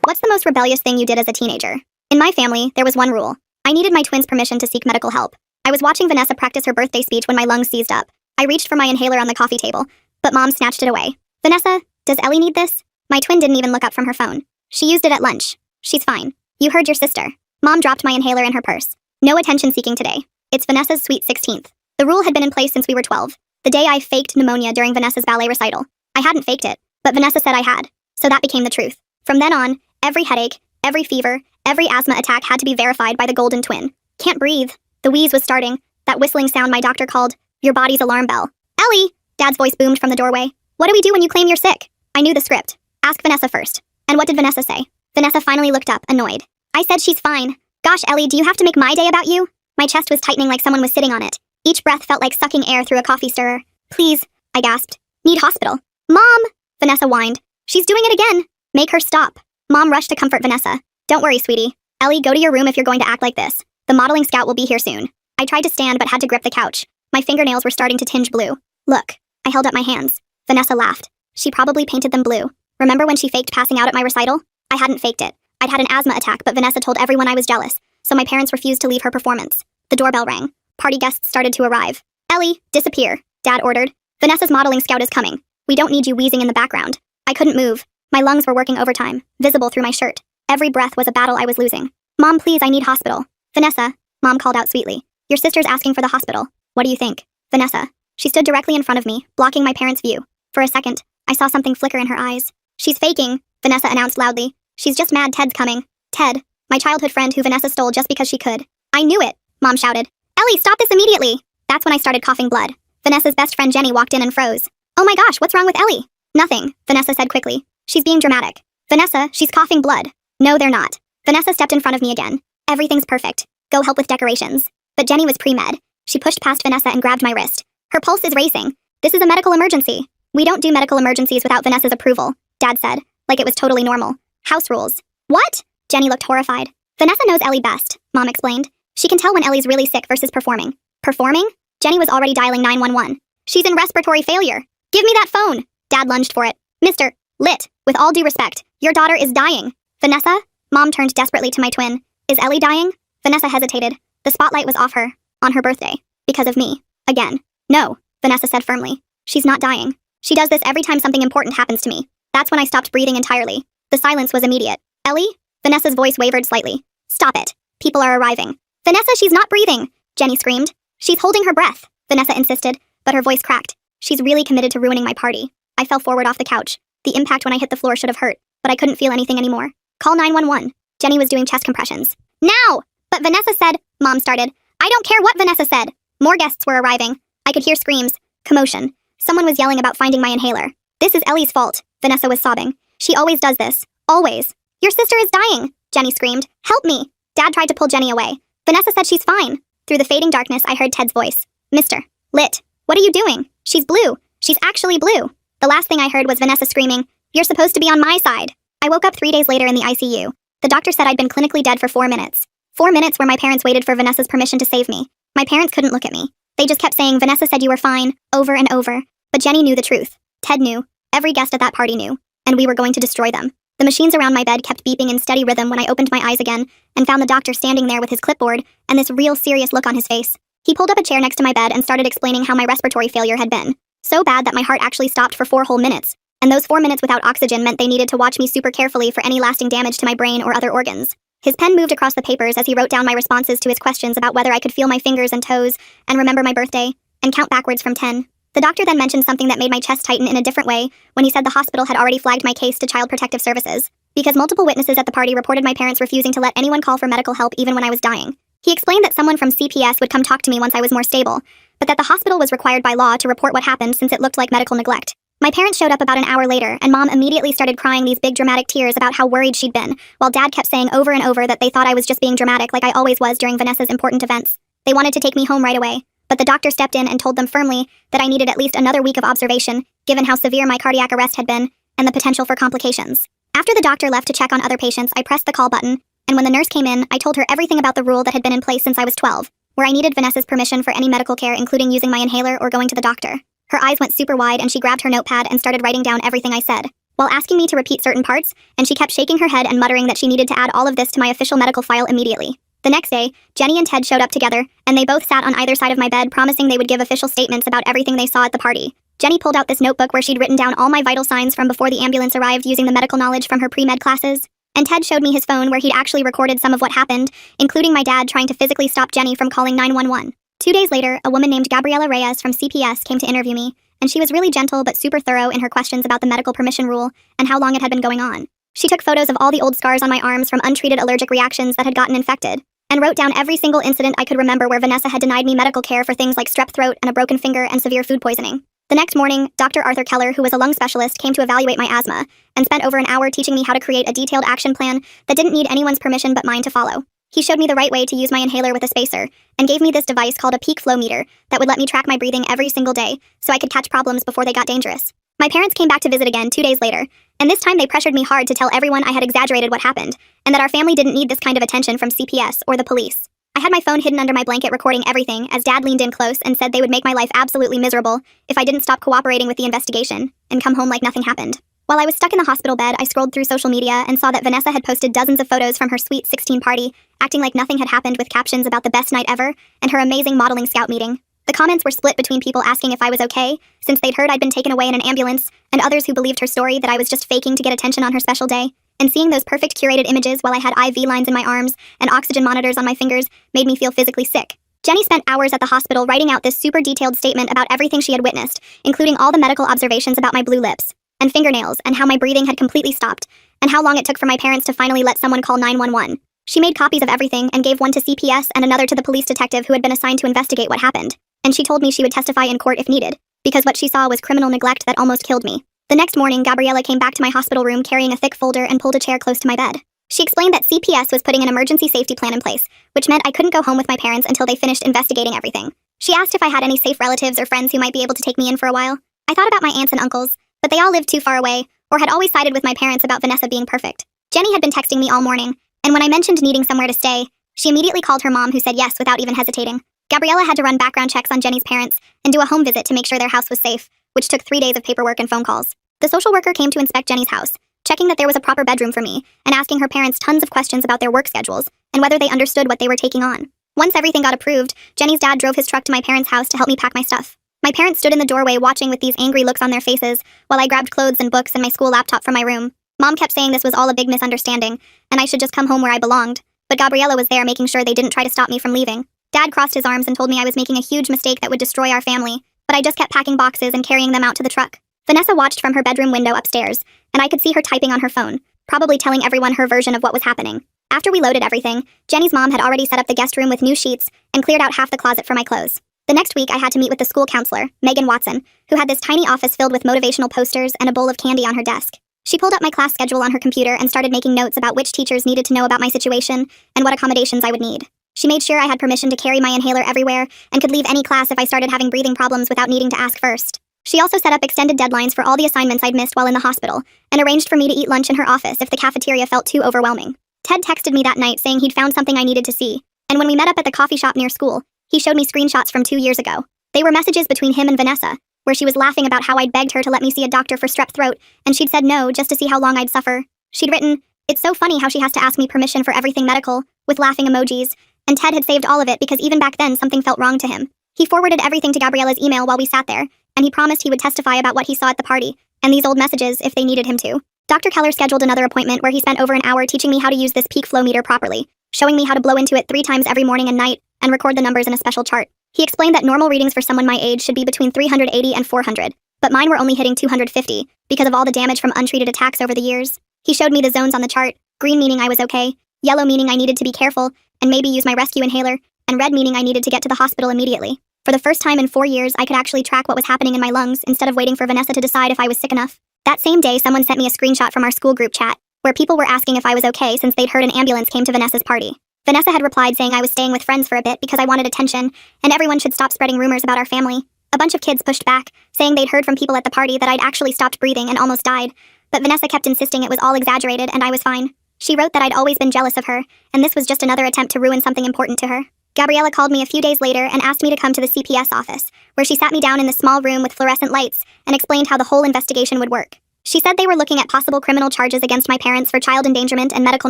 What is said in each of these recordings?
What's the most rebellious thing you did as a teenager? In my family, there was one rule. I needed my twins' permission to seek medical help. I was watching Vanessa practice her birthday speech when my lungs seized up. I reached for my inhaler on the coffee table, but Mom snatched it away. Vanessa, does Ellie need this? My twin didn't even look up from her phone. She used it at lunch. She's fine. You heard your sister. Mom dropped my inhaler in her purse. No attention seeking today. It's Vanessa's sweet 16th. The rule had been in place since we were 12. The day I faked pneumonia during Vanessa's ballet recital. I hadn't faked it, but Vanessa said I had. So that became the truth. From then on, every headache, every fever, every asthma attack had to be verified by the golden twin. Can't breathe. The wheeze was starting. That whistling sound my doctor called your body's alarm bell. Ellie! Dad's voice boomed from the doorway. What do we do when you claim you're sick? I knew the script. Ask Vanessa first. And what did Vanessa say? Vanessa finally looked up, annoyed. I said she's fine. Gosh, Ellie, do you have to make my day about you? My chest was tightening like someone was sitting on it. Each breath felt like sucking air through a coffee stirrer. Please, I gasped. Need hospital. Mom! Vanessa whined. She's doing it again. Make her stop. Mom rushed to comfort Vanessa. Don't worry, sweetie. Ellie, go to your room if you're going to act like this. The modeling scout will be here soon. I tried to stand but had to grip the couch. My fingernails were starting to tinge blue. Look. I held up my hands. Vanessa laughed. She probably painted them blue. Remember when she faked passing out at my recital? I hadn't faked it. I'd had an asthma attack, but Vanessa told everyone I was jealous, so my parents refused to leave her performance. The doorbell rang. Party guests started to arrive. Ellie, disappear, Dad ordered. Vanessa's modeling scout is coming. We don't need you wheezing in the background. I couldn't move. My lungs were working overtime, visible through my shirt. Every breath was a battle I was losing. Mom, please, I need hospital. Vanessa, Mom called out sweetly. Your sister's asking for the hospital. What do you think? Vanessa. She stood directly in front of me, blocking my parents' view. For a second, I saw something flicker in her eyes. She's faking, Vanessa announced loudly. She's just mad Ted's coming. Ted, my childhood friend who Vanessa stole just because she could. I knew it, Mom shouted. Ellie, stop this immediately! That's when I started coughing blood. Vanessa's best friend Jenny walked in and froze. Oh my gosh, what's wrong with Ellie? Nothing, Vanessa said quickly. She's being dramatic. Vanessa, she's coughing blood. No, they're not. Vanessa stepped in front of me again. Everything's perfect. Go help with decorations. But Jenny was pre-med. She pushed past Vanessa and grabbed my wrist. Her pulse is racing. This is a medical emergency. We don't do medical emergencies without Vanessa's approval, Dad said, like it was totally normal. House rules. What? Jenny looked horrified. Vanessa knows Ellie best, Mom explained. She can tell when Ellie's really sick versus performing. Performing? Jenny was already dialing 911. She's in respiratory failure. Give me that phone! Dad lunged for it. Mr. Lit, with all due respect, your daughter is dying. Vanessa? Mom turned desperately to my twin. Is Ellie dying? Vanessa hesitated. The spotlight was off her. On her birthday. Because of me. Again. No, Vanessa said firmly. She's not dying. She does this every time something important happens to me. That's when I stopped breathing entirely. The silence was immediate. Ellie? Vanessa's voice wavered slightly. Stop it. People are arriving. Vanessa, she's not breathing, Jenny screamed. She's holding her breath, Vanessa insisted, but her voice cracked. She's really committed to ruining my party. I fell forward off the couch. The impact when I hit the floor should have hurt, but I couldn't feel anything anymore. Call 911. Jenny was doing chest compressions. Now! But Vanessa said, Mom started. I don't care what Vanessa said. More guests were arriving. I could hear screams. Commotion. Someone was yelling about finding my inhaler. This is Ellie's fault, Vanessa was sobbing. She always does this. Always. Your sister is dying, Jenny screamed. Help me. Dad tried to pull Jenny away. Vanessa said she's fine. Through the fading darkness, I heard Ted's voice. Mr. Lit. What are you doing? She's blue. She's actually blue. The last thing I heard was Vanessa screaming, You're supposed to be on my side. I woke up 3 days later in the ICU. The doctor said I'd been clinically dead for 4 minutes. 4 minutes where my parents waited for Vanessa's permission to save me. My parents couldn't look at me. They just kept saying, Vanessa said you were fine, over and over. But Jenny knew the truth. Ted knew. Every guest at that party knew. And we were going to destroy them. The machines around my bed kept beeping in steady rhythm when I opened my eyes again and found the doctor standing there with his clipboard and this real serious look on his face. He pulled up a chair next to my bed and started explaining how my respiratory failure had been. So bad that my heart actually stopped for 4 whole minutes. And those 4 minutes without oxygen meant they needed to watch me super carefully for any lasting damage to my brain or other organs. His pen moved across the papers as he wrote down my responses to his questions about whether I could feel my fingers and toes and remember my birthday and count backwards from 10. The doctor then mentioned something that made my chest tighten in a different way when he said the hospital had already flagged my case to Child Protective Services because multiple witnesses at the party reported my parents refusing to let anyone call for medical help even when I was dying. He explained that someone from CPS would come talk to me once I was more stable, but that the hospital was required by law to report what happened since it looked like medical neglect. My parents showed up about an hour later, and Mom immediately started crying these big dramatic tears about how worried she'd been, while Dad kept saying over and over that they thought I was just being dramatic like I always was during Vanessa's important events. They wanted to take me home right away, but the doctor stepped in and told them firmly that I needed at least another week of observation, given how severe my cardiac arrest had been, and the potential for complications. After the doctor left to check on other patients, I pressed the call button, and when the nurse came in, I told her everything about the rule that had been in place since I was 12, where I needed Vanessa's permission for any medical care including using my inhaler or going to the doctor. Her eyes went super wide and she grabbed her notepad and started writing down everything I said. while asking me to repeat certain parts, and she kept shaking her head and muttering that she needed to add all of this to my official medical file immediately. The next day, Jenny and Ted showed up together, and they both sat on either side of my bed promising they would give official statements about everything they saw at the party. Jenny pulled out this notebook where she'd written down all my vital signs from before the ambulance arrived using the medical knowledge from her pre-med classes. And Ted showed me his phone where he'd actually recorded some of what happened, including my dad trying to physically stop Jenny from calling 911. 2 days later, a woman named Gabriela Reyes from CPS came to interview me, and she was really gentle but super thorough in her questions about the medical permission rule and how long it had been going on. She took photos of all the old scars on my arms from untreated allergic reactions that had gotten infected, and wrote down every single incident I could remember where Vanessa had denied me medical care for things like strep throat and a broken finger and severe food poisoning. The next morning, Dr. Arthur Keller, who was a lung specialist, came to evaluate my asthma, and spent over an hour teaching me how to create a detailed action plan that didn't need anyone's permission but mine to follow. He showed me the right way to use my inhaler with a spacer, and gave me this device called a peak flow meter that would let me track my breathing every single day, so I could catch problems before they got dangerous. My parents came back to visit again 2 days later, and this time they pressured me hard to tell everyone I had exaggerated what happened, and that our family didn't need this kind of attention from CPS or the police. I had my phone hidden under my blanket recording everything as Dad leaned in close and said they would make my life absolutely miserable if I didn't stop cooperating with the investigation and come home like nothing happened. While I was stuck in the hospital bed, I scrolled through social media and saw that Vanessa had posted dozens of photos from her Sweet 16 party, acting like nothing had happened with captions about the best night ever and her amazing modeling scout meeting. The comments were split between people asking if I was okay, since they'd heard I'd been taken away in an ambulance, and others who believed her story that I was just faking to get attention on her special day. And seeing those perfect curated images while I had IV lines in my arms and oxygen monitors on my fingers made me feel physically sick. Jenny spent hours at the hospital writing out this super detailed statement about everything she had witnessed, including all the medical observations about my blue lips and fingernails and how my breathing had completely stopped, and how long it took for my parents to finally let someone call 911. She made copies of everything and gave one to CPS and another to the police detective who had been assigned to investigate what happened. And she told me she would testify in court if needed, because what she saw was criminal neglect that almost killed me. The next morning, Gabriela came back to my hospital room carrying a thick folder and pulled a chair close to my bed. She explained that CPS was putting an emergency safety plan in place, which meant I couldn't go home with my parents until they finished investigating everything. She asked if I had any safe relatives or friends who might be able to take me in for a while. I thought about my aunts and uncles, but they all lived too far away, or had always sided with my parents about Vanessa being perfect. Jenny had been texting me all morning, and when I mentioned needing somewhere to stay, she immediately called her mom, who said yes without even hesitating. Gabriela had to run background checks on Jenny's parents and do a home visit to make sure their house was safe, which took 3 days of paperwork and phone calls. The social worker came to inspect Jenny's house, checking that there was a proper bedroom for me, and asking her parents tons of questions about their work schedules and whether they understood what they were taking on. Once everything got approved, Jenny's dad drove his truck to my parents' house to help me pack my stuff. My parents stood in the doorway watching with these angry looks on their faces while I grabbed clothes and books and my school laptop from my room. Mom kept saying this was all a big misunderstanding, and I should just come home where I belonged, but Gabriela was there making sure they didn't try to stop me from leaving. Dad crossed his arms and told me I was making a huge mistake that would destroy our family, but I just kept packing boxes and carrying them out to the truck. Vanessa watched from her bedroom window upstairs, and I could see her typing on her phone, probably telling everyone her version of what was happening. After we loaded everything, Jenny's mom had already set up the guest room with new sheets and cleared out half the closet for my clothes. The next week, I had to meet with the school counselor, Megan Watson, who had this tiny office filled with motivational posters and a bowl of candy on her desk. She pulled up my class schedule on her computer and started making notes about which teachers needed to know about my situation and what accommodations I would need. She made sure I had permission to carry my inhaler everywhere and could leave any class if I started having breathing problems without needing to ask first. She also set up extended deadlines for all the assignments I'd missed while in the hospital, and arranged for me to eat lunch in her office if the cafeteria felt too overwhelming. Ted texted me that night saying he'd found something I needed to see, and when we met up at the coffee shop near school, he showed me screenshots from 2 years ago. They were messages between him and Vanessa, where she was laughing about how I'd begged her to let me see a doctor for strep throat, and she'd said no just to see how long I'd suffer. She'd written, "It's so funny how she has to ask me permission for everything medical," with laughing emojis, and Ted had saved all of it because even back then something felt wrong to him. He forwarded everything to Gabriela's email while we sat there, and he promised he would testify about what he saw at the party, and these old messages if they needed him to. Dr. Keller scheduled another appointment where he spent over an hour teaching me how to use this peak flow meter properly, showing me how to blow into it 3 times every morning and night, and record the numbers in a special chart. He explained that normal readings for someone my age should be between 380 and 400, but mine were only hitting 250 because of all the damage from untreated attacks over the years. He showed me the zones on the chart, green meaning I was okay, yellow meaning I needed to be careful and maybe use my rescue inhaler, and red meaning I needed to get to the hospital immediately. For the first time in 4 years, I could actually track what was happening in my lungs instead of waiting for Vanessa to decide if I was sick enough. That same day, someone sent me a screenshot from our school group chat, where people were asking if I was okay since they'd heard an ambulance came to Vanessa's party. Vanessa had replied saying I was staying with friends for a bit because I wanted attention, and everyone should stop spreading rumors about our family. A bunch of kids pushed back, saying they'd heard from people at the party that I'd actually stopped breathing and almost died, but Vanessa kept insisting it was all exaggerated and I was fine. She wrote that I'd always been jealous of her, and this was just another attempt to ruin something important to her. Gabriela called me a few days later and asked me to come to the CPS office, where she sat me down in the small room with fluorescent lights and explained how the whole investigation would work. She said they were looking at possible criminal charges against my parents for child endangerment and medical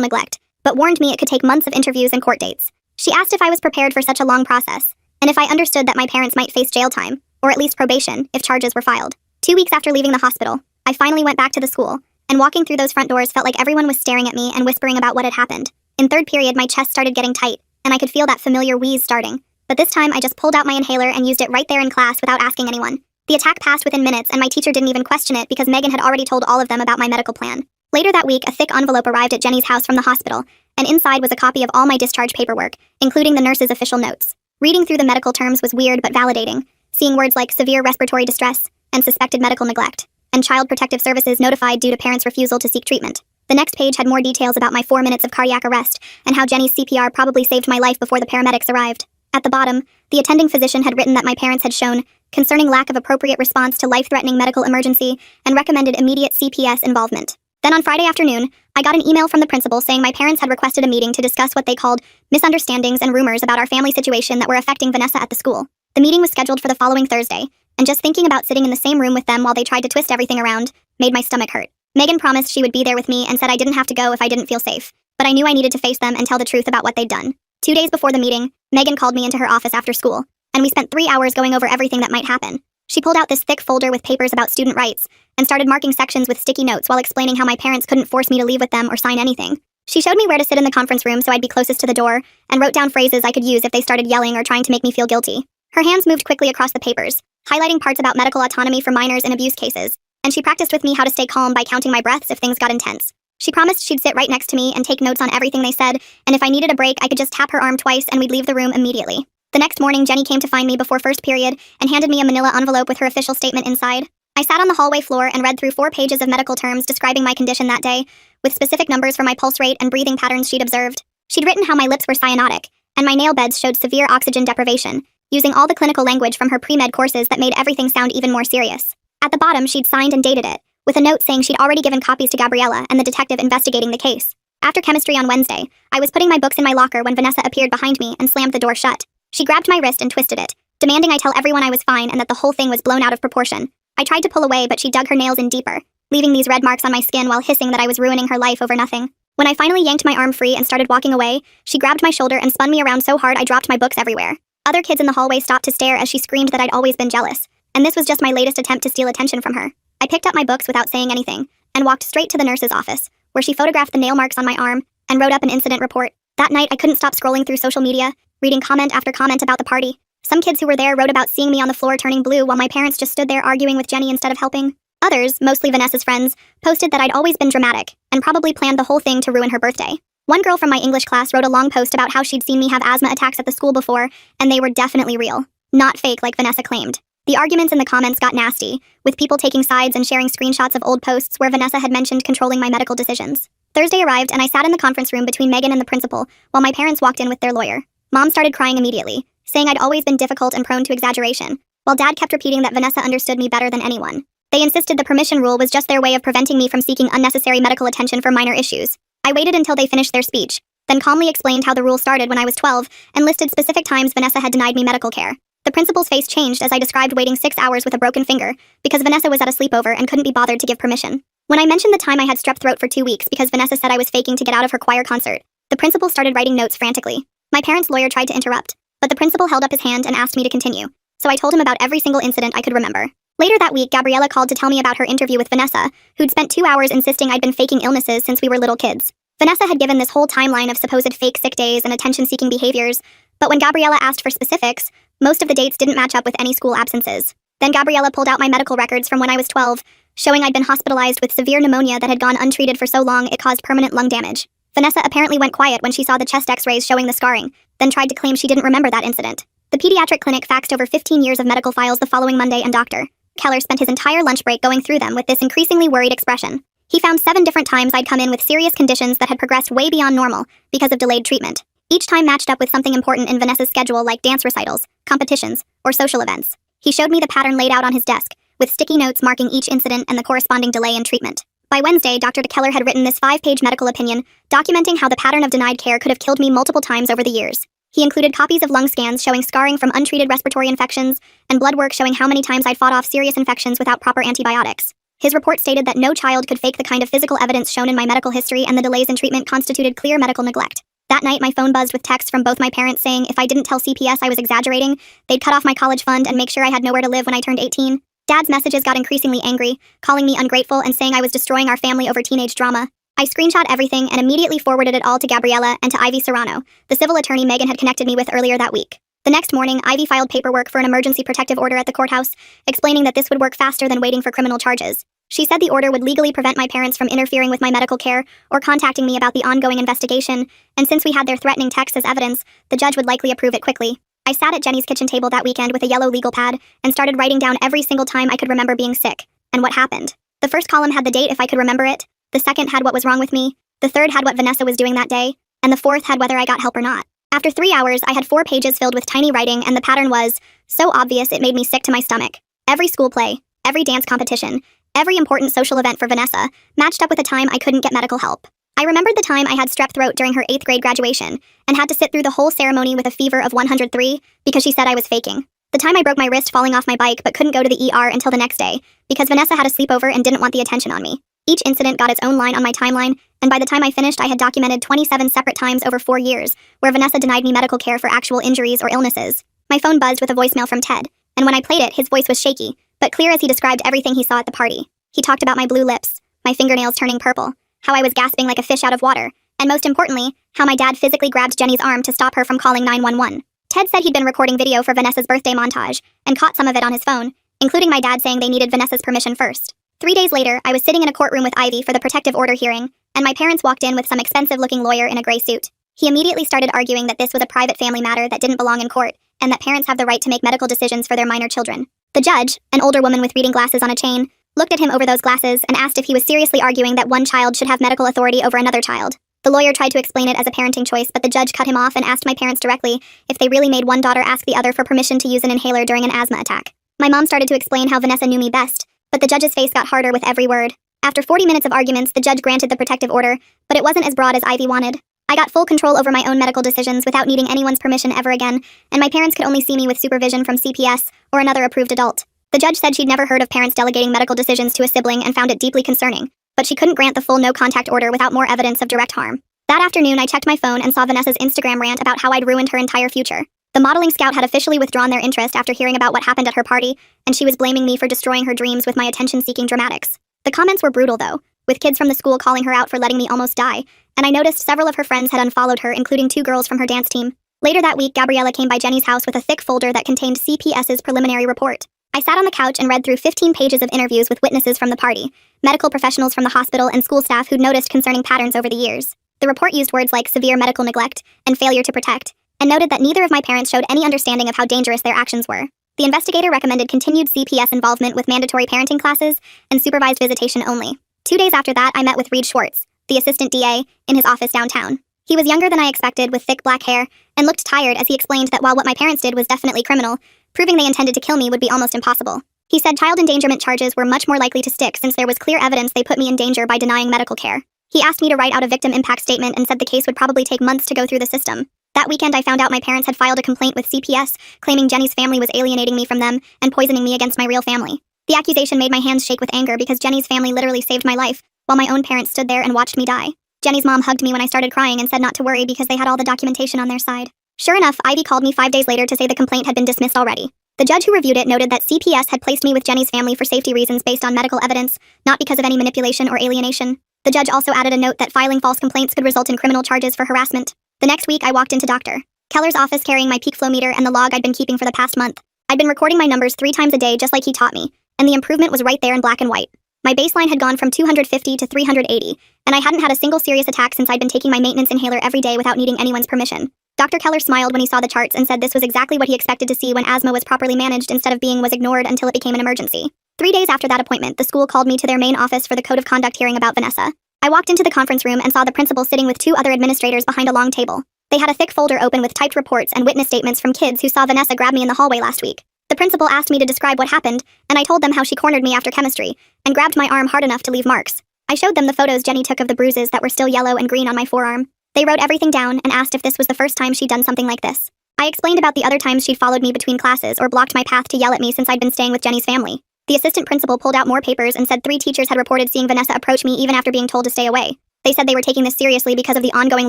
neglect, but warned me it could take months of interviews and court dates. She asked if I was prepared for such a long process, and if I understood that my parents might face jail time, or at least probation, if charges were filed. 2 weeks after leaving the hospital, I finally went back to the school, and walking through those front doors felt like everyone was staring at me and whispering about what had happened. In third period, my chest started getting tight, and I could feel that familiar wheeze starting. But this time, I just pulled out my inhaler and used it right there in class without asking anyone. The attack passed within minutes, and my teacher didn't even question it because Megan had already told all of them about my medical plan. Later that week, a thick envelope arrived at Jenny's house from the hospital, and inside was a copy of all my discharge paperwork, including the nurse's official notes. Reading through the medical terms was weird but validating, seeing words like severe respiratory distress and suspected medical neglect, and Child Protective Services notified due to parents' refusal to seek treatment. The next page had more details about my 4 minutes of cardiac arrest and how Jenny's CPR probably saved my life before the paramedics arrived. At the bottom, the attending physician had written that my parents had shown concerning lack of appropriate response to life-threatening medical emergency and recommended immediate CPS involvement. Then on Friday afternoon, I got an email from the principal saying my parents had requested a meeting to discuss what they called misunderstandings and rumors about our family situation that were affecting Vanessa at the school. The meeting was scheduled for the following Thursday, and just thinking about sitting in the same room with them while they tried to twist everything around made my stomach hurt. Megan promised she would be there with me and said I didn't have to go if I didn't feel safe, but I knew I needed to face them and tell the truth about what they'd done. 2 days before the meeting, Megan called me into her office after school, and we spent 3 hours going over everything that might happen. She pulled out this thick folder with papers about student rights and started marking sections with sticky notes while explaining how my parents couldn't force me to leave with them or sign anything. She showed me where to sit in the conference room so I'd be closest to the door and wrote down phrases I could use if they started yelling or trying to make me feel guilty. Her hands moved quickly across the papers, highlighting parts about medical autonomy for minors in abuse cases, and she practiced with me how to stay calm by counting my breaths if things got intense. She promised she'd sit right next to me and take notes on everything they said, and if I needed a break, I could just tap her arm twice and we'd leave the room immediately. The next morning, Jenny came to find me before first period and handed me a manila envelope with her official statement inside. I sat on the hallway floor and read through 4 pages of medical terms describing my condition that day, with specific numbers for my pulse rate and breathing patterns she'd observed. She'd written how my lips were cyanotic, and my nail beds showed severe oxygen deprivation, using all the clinical language from her pre-med courses that made everything sound even more serious. At the bottom, she'd signed and dated it, with a note saying she'd already given copies to Gabriella and the detective investigating the case. After chemistry on Wednesday, I was putting my books in my locker when Vanessa appeared behind me and slammed the door shut. She grabbed my wrist and twisted it, demanding I tell everyone I was fine and that the whole thing was blown out of proportion. I tried to pull away, but she dug her nails in deeper, leaving these red marks on my skin while hissing that I was ruining her life over nothing. When I finally yanked my arm free and started walking away, she grabbed my shoulder and spun me around so hard I dropped my books everywhere. Other kids in the hallway stopped to stare as she screamed that I'd always been jealous, and this was just my latest attempt to steal attention from her. I picked up my books without saying anything, and walked straight to the nurse's office, where she photographed the nail marks on my arm and wrote up an incident report. That night, I couldn't stop scrolling through social media, reading comment after comment about the party. Some kids who were there wrote about seeing me on the floor turning blue while my parents just stood there arguing with Jenny instead of helping. Others, mostly Vanessa's friends, posted that I'd always been dramatic and probably planned the whole thing to ruin her birthday. One girl from my English class wrote a long post about how she'd seen me have asthma attacks at the school before, and they were definitely real, not fake like Vanessa claimed. The arguments in the comments got nasty, with people taking sides and sharing screenshots of old posts where Vanessa had mentioned controlling my medical decisions. Thursday arrived and I sat in the conference room between Megan and the principal while my parents walked in with their lawyer. Mom started crying immediately, saying I'd always been difficult and prone to exaggeration, while Dad kept repeating that Vanessa understood me better than anyone. They insisted the permission rule was just their way of preventing me from seeking unnecessary medical attention for minor issues. I waited until they finished their speech, then calmly explained how the rule started when I was 12 and listed specific times Vanessa had denied me medical care. The principal's face changed as I described waiting 6 hours with a broken finger because Vanessa was at a sleepover and couldn't be bothered to give permission. When I mentioned the time I had strep throat for 2 weeks because Vanessa said I was faking to get out of her choir concert, the principal started writing notes frantically. My parents' lawyer tried to interrupt, but the principal held up his hand and asked me to continue, so I told him about every single incident I could remember. Later that week, Gabriella called to tell me about her interview with Vanessa, who'd spent 2 hours insisting I'd been faking illnesses since we were little kids. Vanessa had given this whole timeline of supposed fake sick days and attention-seeking behaviors, but when Gabriella asked for specifics, most of the dates didn't match up with any school absences. Then Gabriella pulled out my medical records from when I was 12, showing I'd been hospitalized with severe pneumonia that had gone untreated for so long it caused permanent lung damage. Vanessa apparently went quiet when she saw the chest x-rays showing the scarring, then tried to claim she didn't remember that incident. The pediatric clinic faxed over 15 years of medical files the following Monday, and Dr. Keller spent his entire lunch break going through them with this increasingly worried expression. He found 7 different times I'd come in with serious conditions that had progressed way beyond normal because of delayed treatment. Each time matched up with something important in Vanessa's schedule like dance recitals, competitions, or social events. He showed me the pattern laid out on his desk, with sticky notes marking each incident and the corresponding delay in treatment. By Wednesday, Dr. Keller had written this 5-page medical opinion, documenting how the pattern of denied care could have killed me multiple times over the years. He included copies of lung scans showing scarring from untreated respiratory infections, and blood work showing how many times I'd fought off serious infections without proper antibiotics. His report stated that no child could fake the kind of physical evidence shown in my medical history, and the delays in treatment constituted clear medical neglect. That night, my phone buzzed with texts from both my parents saying if I didn't tell CPS I was exaggerating, they'd cut off my college fund and make sure I had nowhere to live when I turned 18. Dad's messages got increasingly angry, calling me ungrateful and saying I was destroying our family over teenage drama. I screenshot everything and immediately forwarded it all to Gabriella and to Ivy Serrano, the civil attorney Megan had connected me with earlier that week. The next morning, Ivy filed paperwork for an emergency protective order at the courthouse, explaining that this would work faster than waiting for criminal charges. She said the order would legally prevent my parents from interfering with my medical care or contacting me about the ongoing investigation, and since we had their threatening texts as evidence, the judge would likely approve it quickly. I sat at Jenny's kitchen table that weekend with a yellow legal pad and started writing down every single time I could remember being sick, and what happened. The first column had the date if I could remember it, the second had what was wrong with me, the third had what Vanessa was doing that day, and the fourth had whether I got help or not. After 3 hours, I had 4 pages filled with tiny writing, and the pattern was so obvious it made me sick to my stomach. Every school play, every dance competition, every important social event for Vanessa matched up with a time I couldn't get medical help. I remembered the time I had strep throat during her 8th grade graduation and had to sit through the whole ceremony with a fever of 103 because she said I was faking. The time I broke my wrist falling off my bike but couldn't go to the ER until the next day because Vanessa had a sleepover and didn't want the attention on me. Each incident got its own line on my timeline, and by the time I finished, I had documented 27 separate times over 4 years where Vanessa denied me medical care for actual injuries or illnesses. My phone buzzed with a voicemail from Ted, and when I played it, his voice was shaky, but clear as he described everything he saw at the party. He talked about my blue lips, my fingernails turning purple, how I was gasping like a fish out of water, and most importantly, how my dad physically grabbed Jenny's arm to stop her from calling 911. Ted said he'd been recording video for Vanessa's birthday montage and caught some of it on his phone, including my dad saying they needed Vanessa's permission first. 3 days later, I was sitting in a courtroom with Ivy for the protective order hearing, and my parents walked in with some expensive-looking lawyer in a gray suit. He immediately started arguing that this was a private family matter that didn't belong in court, and that parents have the right to make medical decisions for their minor children. The judge, an older woman with reading glasses on a chain, looked at him over those glasses and asked if he was seriously arguing that one child should have medical authority over another child. The lawyer tried to explain it as a parenting choice, but the judge cut him off and asked my parents directly if they really made one daughter ask the other for permission to use an inhaler during an asthma attack. My mom started to explain how Vanessa knew me best, but the judge's face got harder with every word. After 40 minutes of arguments, the judge granted the protective order, but it wasn't as broad as Ivy wanted. I got full control over my own medical decisions without needing anyone's permission ever again, and my parents could only see me with supervision from CPS or another approved adult. The judge said she'd never heard of parents delegating medical decisions to a sibling and found it deeply concerning, but she couldn't grant the full no-contact order without more evidence of direct harm. That afternoon, I checked my phone and saw Vanessa's Instagram rant about how I'd ruined her entire future. The modeling scout had officially withdrawn their interest after hearing about what happened at her party, and she was blaming me for destroying her dreams with my attention-seeking dramatics. The comments were brutal, though, with kids from the school calling her out for letting me almost die, and I noticed several of her friends had unfollowed her, including 2 girls from her dance team. Later that week, Gabriella came by Jenny's house with a thick folder that contained CPS's preliminary report. I sat on the couch and read through 15 pages of interviews with witnesses from the party, medical professionals from the hospital, and school staff who'd noticed concerning patterns over the years. The report used words like severe medical neglect and failure to protect, and noted that neither of my parents showed any understanding of how dangerous their actions were. The investigator recommended continued CPS involvement with mandatory parenting classes and supervised visitation only. 2 days after that, I met with Reed Schwartz, the assistant DA, in his office downtown. He was younger than I expected, with thick black hair, and looked tired as he explained that while what my parents did was definitely criminal, proving they intended to kill me would be almost impossible. He said child endangerment charges were much more likely to stick since there was clear evidence they put me in danger by denying medical care. He asked me to write out a victim impact statement and said the case would probably take months to go through the system. That weekend, I found out my parents had filed a complaint with CPS, claiming Jenny's family was alienating me from them and poisoning me against my real family. The accusation made my hands shake with anger because Jenny's family literally saved my life, while my own parents stood there and watched me die. Jenny's mom hugged me when I started crying and said not to worry because they had all the documentation on their side. Sure enough, Ivy called me 5 days later to say the complaint had been dismissed already. The judge who reviewed it noted that CPS had placed me with Jenny's family for safety reasons based on medical evidence, not because of any manipulation or alienation. The judge also added a note that filing false complaints could result in criminal charges for harassment. The next week, I walked into Dr. Keller's office carrying my peak flow meter and the log I'd been keeping for the past month. I'd been recording my numbers 3 times a day just like he taught me, and the improvement was right there in black and white. My baseline had gone from 250 to 380, and I hadn't had a single serious attack since I'd been taking my maintenance inhaler every day without needing anyone's permission. Dr. Keller smiled when he saw the charts and said this was exactly what he expected to see when asthma was properly managed instead of being ignored until it became an emergency. 3 days after that appointment, the school called me to their main office for the code of conduct hearing about Vanessa. I walked into the conference room and saw the principal sitting with 2 other administrators behind a long table. They had a thick folder open with typed reports and witness statements from kids who saw Vanessa grab me in the hallway last week. The principal asked me to describe what happened, and I told them how she cornered me after chemistry and grabbed my arm hard enough to leave marks. I showed them the photos Jenny took of the bruises that were still yellow and green on my forearm. They wrote everything down and asked if this was the first time she'd done something like this. I explained about the other times she'd followed me between classes or blocked my path to yell at me since I'd been staying with Jenny's family. The assistant principal pulled out more papers and said 3 teachers had reported seeing Vanessa approach me even after being told to stay away. They said they were taking this seriously because of the ongoing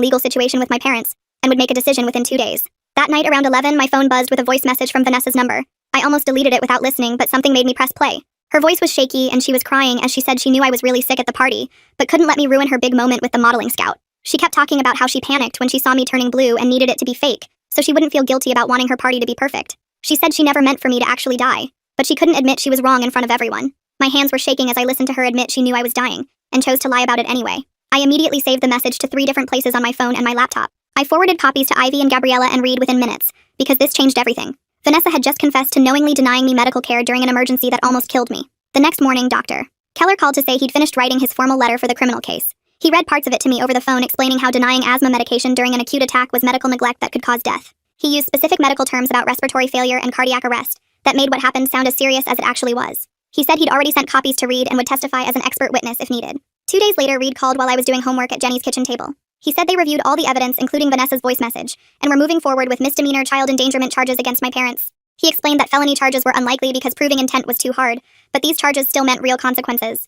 legal situation with my parents, and would make a decision within 2 days. That night around 11, my phone buzzed with a voice message from Vanessa's number. I almost deleted it without listening, but something made me press play. Her voice was shaky, and she was crying as she said she knew I was really sick at the party, but couldn't let me ruin her big moment with the modeling scout. She kept talking about how she panicked when she saw me turning blue and needed it to be fake, so she wouldn't feel guilty about wanting her party to be perfect. She said she never meant for me to actually die, but she couldn't admit she was wrong in front of everyone. My hands were shaking as I listened to her admit she knew I was dying, and chose to lie about it anyway. I immediately saved the message to 3 different places on my phone and my laptop. I forwarded copies to Ivy and Gabriella and Reed within minutes, because this changed everything. Vanessa had just confessed to knowingly denying me medical care during an emergency that almost killed me. The next morning, Dr. Keller called to say he'd finished writing his formal letter for the criminal case. He read parts of it to me over the phone, explaining how denying asthma medication during an acute attack was medical neglect that could cause death. He used specific medical terms about respiratory failure and cardiac arrest that made what happened sound as serious as it actually was. He said he'd already sent copies to Reed and would testify as an expert witness if needed. 2 days later, Reed called while I was doing homework at Jenny's kitchen table. He said they reviewed all the evidence, including Vanessa's voice message, and were moving forward with misdemeanor child endangerment charges against my parents. He explained that felony charges were unlikely because proving intent was too hard, but these charges still meant real consequences.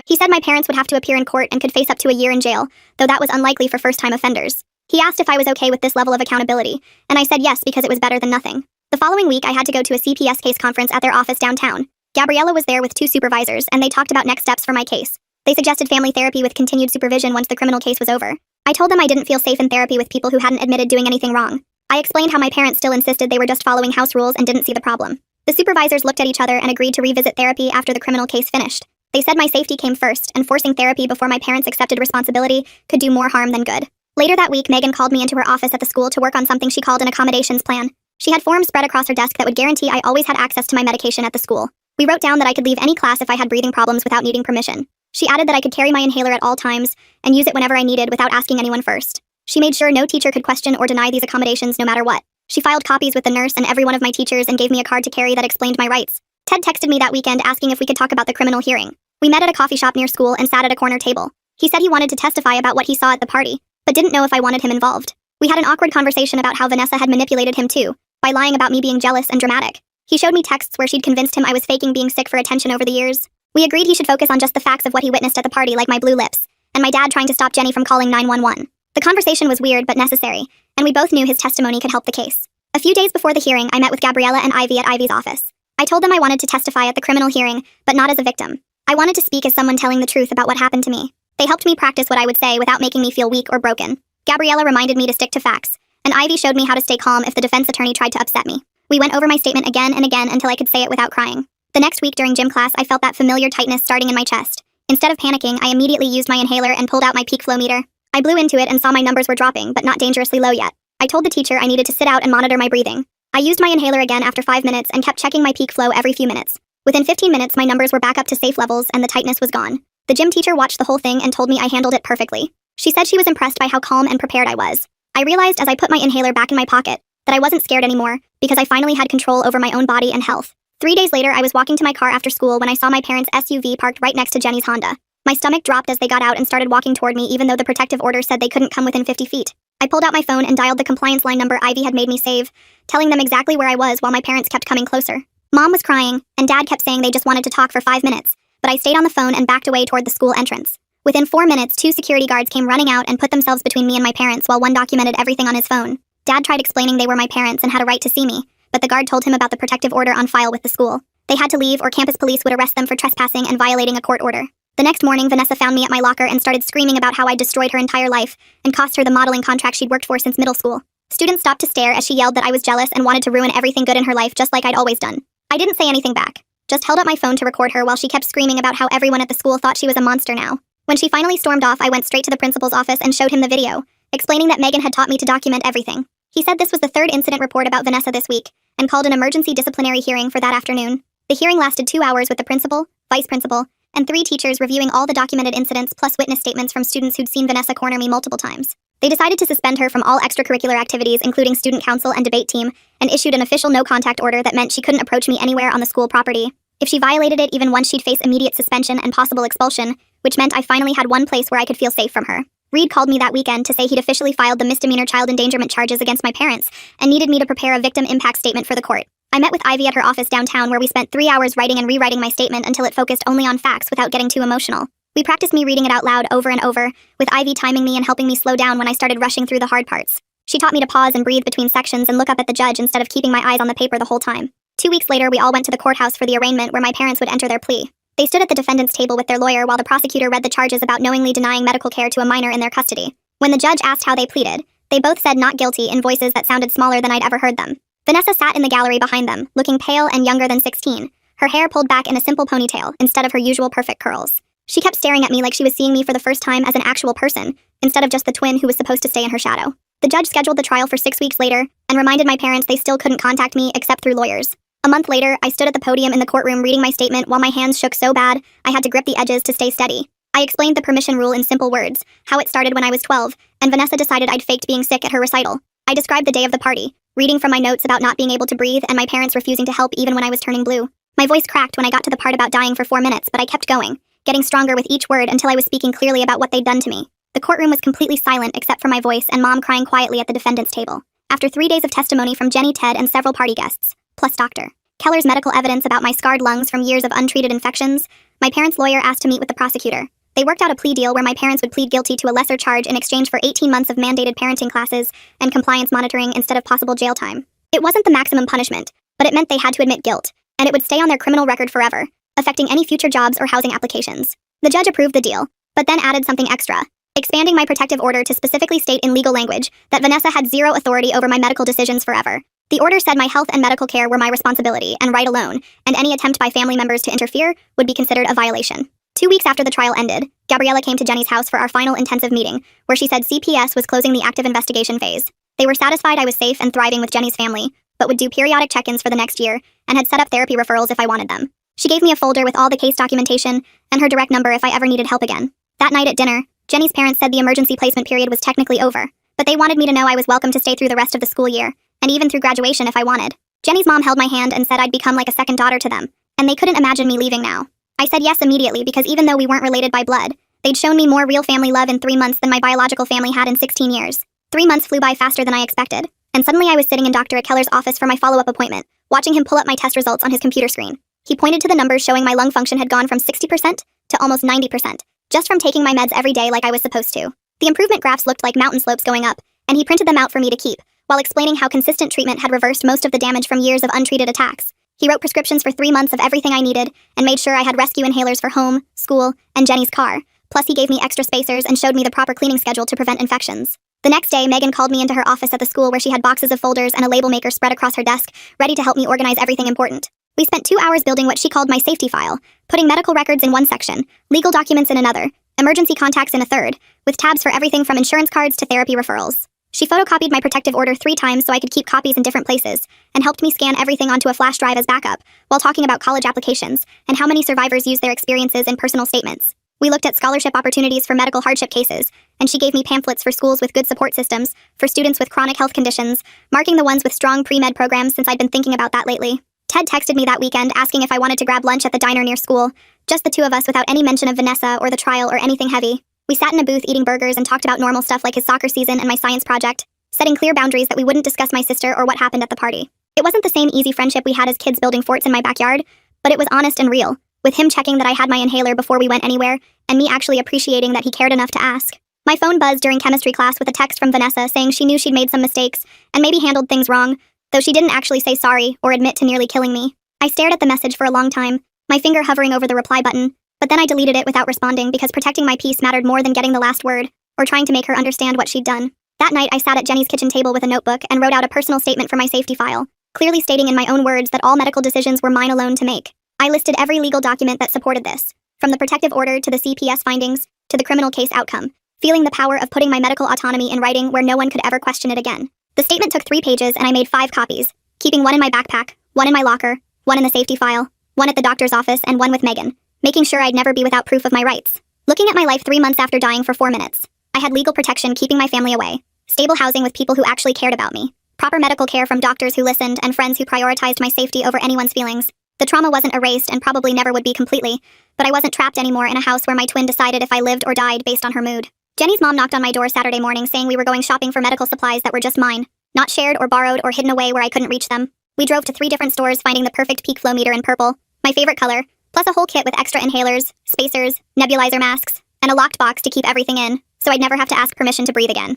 He said my parents would have to appear in court and could face up to a year in jail, though that was unlikely for first-time offenders. He asked if I was okay with this level of accountability, and I said yes because it was better than nothing. The following week, I had to go to a CPS case conference at their office downtown. Gabriella was there with 2 supervisors, and they talked about next steps for my case. They suggested family therapy with continued supervision once the criminal case was over. I told them I didn't feel safe in therapy with people who hadn't admitted doing anything wrong. I explained how my parents still insisted they were just following house rules and didn't see the problem. The supervisors looked at each other and agreed to revisit therapy after the criminal case finished. They said my safety came first, and forcing therapy before my parents accepted responsibility could do more harm than good. Later that week, Megan called me into her office at the school to work on something she called an accommodations plan. She had forms spread across her desk that would guarantee I always had access to my medication at the school. We wrote down that I could leave any class if I had breathing problems without needing permission. She added that I could carry my inhaler at all times and use it whenever I needed without asking anyone first. She made sure no teacher could question or deny these accommodations no matter what. She filed copies with the nurse and every one of my teachers and gave me a card to carry that explained my rights. Ted texted me that weekend asking if we could talk about the criminal hearing. We met at a coffee shop near school and sat at a corner table. He said he wanted to testify about what he saw at the party, but didn't know if I wanted him involved. We had an awkward conversation about how Vanessa had manipulated him too, by lying about me being jealous and dramatic. He showed me texts where she'd convinced him I was faking being sick for attention over the years. We agreed he should focus on just the facts of what he witnessed at the party, like my blue lips, and my dad trying to stop Jenny from calling 911. The conversation was weird but necessary, and we both knew his testimony could help the case. A few days before the hearing, I met with Gabriella and Ivy at Ivy's office. I told them I wanted to testify at the criminal hearing, but not as a victim. I wanted to speak as someone telling the truth about what happened to me. They helped me practice what I would say without making me feel weak or broken. Gabriella reminded me to stick to facts, and Ivy showed me how to stay calm if the defense attorney tried to upset me. We went over my statement again and again until I could say it without crying. The next week during gym class, I felt that familiar tightness starting in my chest. Instead of panicking, I immediately used my inhaler and pulled out my peak flow meter. I blew into it and saw my numbers were dropping, but not dangerously low yet. I told the teacher I needed to sit out and monitor my breathing. I used my inhaler again after 5 minutes and kept checking my peak flow every few minutes. Within 15 minutes, my numbers were back up to safe levels and the tightness was gone. The gym teacher watched the whole thing and told me I handled it perfectly. She said she was impressed by how calm and prepared I was. I realized as I put my inhaler back in my pocket that I wasn't scared anymore because I finally had control over my own body and health. 3 days later, I was walking to my car after school when I saw my parents' SUV parked right next to Jenny's Honda. My stomach dropped as they got out and started walking toward me even though the protective order said they couldn't come within 50 feet. I pulled out my phone and dialed the compliance line number Ivy had made me save, telling them exactly where I was while my parents kept coming closer. Mom was crying, and Dad kept saying they just wanted to talk for 5 minutes, but I stayed on the phone and backed away toward the school entrance. Within 4 minutes, 2 security guards came running out and put themselves between me and my parents while one documented everything on his phone. Dad tried explaining they were my parents and had a right to see me, but the guard told him about the protective order on file with the school. They had to leave or campus police would arrest them for trespassing and violating a court order. The next morning, Vanessa found me at my locker and started screaming about how I destroyed her entire life and cost her the modeling contract she'd worked for since middle school. Students stopped to stare as she yelled that I was jealous and wanted to ruin everything good in her life just like I'd always done. I didn't say anything back, just held up my phone to record her while she kept screaming about how everyone at the school thought she was a monster now. When she finally stormed off, I went straight to the principal's office and showed him the video, explaining that Megan had taught me to document everything. He said this was the 3rd incident report about Vanessa this week, and called an emergency disciplinary hearing for that afternoon. The hearing lasted 2 hours with the principal, vice principal, and 3 teachers reviewing all the documented incidents plus witness statements from students who'd seen Vanessa corner me multiple times. They decided to suspend her from all extracurricular activities including student council and debate team, and issued an official no-contact order that meant she couldn't approach me anywhere on the school property. If she violated it even once, she'd face immediate suspension and possible expulsion, which meant I finally had one place where I could feel safe from her. Reed called me that weekend to say he'd officially filed the misdemeanor child endangerment charges against my parents and needed me to prepare a victim impact statement for the court. I met with Ivy at her office downtown where we spent 3 hours writing and rewriting my statement until it focused only on facts without getting too emotional. We practiced me reading it out loud over and over, with Ivy timing me and helping me slow down when I started rushing through the hard parts. She taught me to pause and breathe between sections and look up at the judge instead of keeping my eyes on the paper the whole time. 2 weeks later, we all went to the courthouse for the arraignment where my parents would enter their plea. They stood at the defendant's table with their lawyer while the prosecutor read the charges about knowingly denying medical care to a minor in their custody. When the judge asked how they pleaded, they both said not guilty in voices that sounded smaller than I'd ever heard them. Vanessa sat in the gallery behind them, looking pale and younger than 16, her hair pulled back in a simple ponytail instead of her usual perfect curls. She kept staring at me like she was seeing me for the first time as an actual person, instead of just the twin who was supposed to stay in her shadow. The judge scheduled the trial for 6 weeks later and reminded my parents they still couldn't contact me except through lawyers. A month later, I stood at the podium in the courtroom reading my statement while my hands shook so bad I had to grip the edges to stay steady. I explained the permission rule in simple words, how it started when I was 12, and Vanessa decided I'd faked being sick at her recital. I described the day of the party, reading from my notes about not being able to breathe and my parents refusing to help even when I was turning blue. My voice cracked when I got to the part about dying for 4 minutes, but I kept going, getting stronger with each word until I was speaking clearly about what they'd done to me. The courtroom was completely silent except for my voice and Mom crying quietly at the defendant's table. After 3 days of testimony from Jenny, Ted, and several party guests, plus Dr. Keller's medical evidence about my scarred lungs from years of untreated infections, my parents' lawyer asked to meet with the prosecutor. They worked out a plea deal where my parents would plead guilty to a lesser charge in exchange for 18 months of mandated parenting classes and compliance monitoring instead of possible jail time. It wasn't the maximum punishment, but it meant they had to admit guilt, and it would stay on their criminal record forever, affecting any future jobs or housing applications. The judge approved the deal, but then added something extra, expanding my protective order to specifically state in legal language that Vanessa had zero authority over my medical decisions forever. The order said my health and medical care were my responsibility and right alone, and any attempt by family members to interfere would be considered a violation. 2 weeks after the trial ended, Gabriella came to Jenny's house for our final intensive meeting, where she said CPS was closing the active investigation phase. They were satisfied I was safe and thriving with Jenny's family, but would do periodic check-ins for the next year, and had set up therapy referrals if I wanted them. She gave me a folder with all the case documentation, and her direct number if I ever needed help again. That night at dinner, Jenny's parents said the emergency placement period was technically over, but they wanted me to know I was welcome to stay through the rest of the school year, and even through graduation if I wanted. Jenny's mom held my hand and said I'd become like a second daughter to them, and they couldn't imagine me leaving now. I said yes immediately because even though we weren't related by blood, they'd shown me more real family love in 3 months than my biological family had in 16 years. 3 months flew by faster than I expected, and suddenly I was sitting in Dr. Keller's office for my follow-up appointment, watching him pull up my test results on his computer screen. He pointed to the numbers showing my lung function had gone from 60% to almost 90%, just from taking my meds every day like I was supposed to. The improvement graphs looked like mountain slopes going up, and he printed them out for me to keep, while explaining how consistent treatment had reversed most of the damage from years of untreated attacks. He wrote prescriptions for 3 months of everything I needed, and made sure I had rescue inhalers for home, school, and Jenny's car. Plus he gave me extra spacers and showed me the proper cleaning schedule to prevent infections. The next day, Megan called me into her office at the school where she had boxes of folders and a label maker spread across her desk, ready to help me organize everything important. We spent 2 hours building what she called my safety file, putting medical records in one section, legal documents in another, emergency contacts in a third, with tabs for everything from insurance cards to therapy referrals. She photocopied my protective order 3 times so I could keep copies in different places, and helped me scan everything onto a flash drive as backup, while talking about college applications, and how many survivors use their experiences in personal statements. We looked at scholarship opportunities for medical hardship cases, and she gave me pamphlets for schools with good support systems, for students with chronic health conditions, marking the ones with strong pre-med programs since I'd been thinking about that lately. Ted texted me that weekend asking if I wanted to grab lunch at the diner near school, just the 2 of us without any mention of Vanessa or the trial or anything heavy. We sat in a booth eating burgers and talked about normal stuff like his soccer season and my science project, setting clear boundaries that we wouldn't discuss my sister or what happened at the party. It wasn't the same easy friendship we had as kids building forts in my backyard, but it was honest and real, with him checking that I had my inhaler before we went anywhere, and me actually appreciating that he cared enough to ask. My phone buzzed during chemistry class with a text from Vanessa saying she knew she'd made some mistakes and maybe handled things wrong, though she didn't actually say sorry or admit to nearly killing me. I stared at the message for a long time, my finger hovering over the reply button, but then I deleted it without responding because protecting my peace mattered more than getting the last word, or trying to make her understand what she'd done. That night I sat at Jenny's kitchen table with a notebook and wrote out a personal statement for my safety file, clearly stating in my own words that all medical decisions were mine alone to make. I listed every legal document that supported this, from the protective order to the CPS findings, to the criminal case outcome, feeling the power of putting my medical autonomy in writing where no one could ever question it again. The statement took 3 pages and I made 5 copies, keeping 1 in my backpack, 1 in my locker, 1 in the safety file, 1 at the doctor's office, and 1 with Megan, making sure I'd never be without proof of my rights. Looking at my life 3 months after dying for 4 minutes, I had legal protection keeping my family away, stable housing with people who actually cared about me, proper medical care from doctors who listened, and friends who prioritized my safety over anyone's feelings. The trauma wasn't erased and probably never would be completely, but I wasn't trapped anymore in a house where my twin decided if I lived or died based on her mood. Jenny's mom knocked on my door Saturday morning saying we were going shopping for medical supplies that were just mine, not shared or borrowed or hidden away where I couldn't reach them. We drove to 3 different stores finding the perfect peak flow meter in purple, my favorite color, plus a whole kit with extra inhalers, spacers, nebulizer masks, and a locked box to keep everything in, so I'd never have to ask permission to breathe again.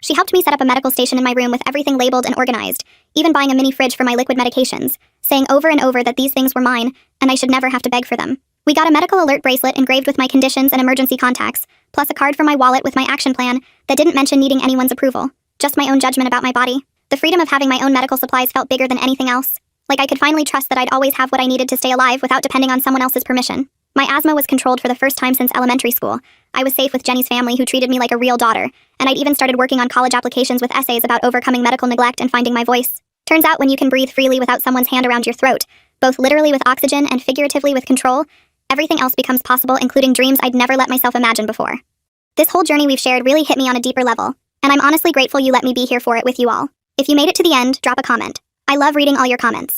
She helped me set up a medical station in my room with everything labeled and organized, even buying a mini fridge for my liquid medications, saying over and over that these things were mine, and I should never have to beg for them. We got a medical alert bracelet engraved with my conditions and emergency contacts, plus a card from my wallet with my action plan that didn't mention needing anyone's approval, just my own judgment about my body. The freedom of having my own medical supplies felt bigger than anything else. Like I could finally trust that I'd always have what I needed to stay alive without depending on someone else's permission. My asthma was controlled for the first time since elementary school. I was safe with Jenny's family, who treated me like a real daughter, and I'd even started working on college applications with essays about overcoming medical neglect and finding my voice. Turns out when you can breathe freely without someone's hand around your throat, both literally with oxygen and figuratively with control, everything else becomes possible, including dreams I'd never let myself imagine before. This whole journey we've shared really hit me on a deeper level, and I'm honestly grateful you let me be here for it with you all. If you made it to the end, drop a comment. I love reading all your comments.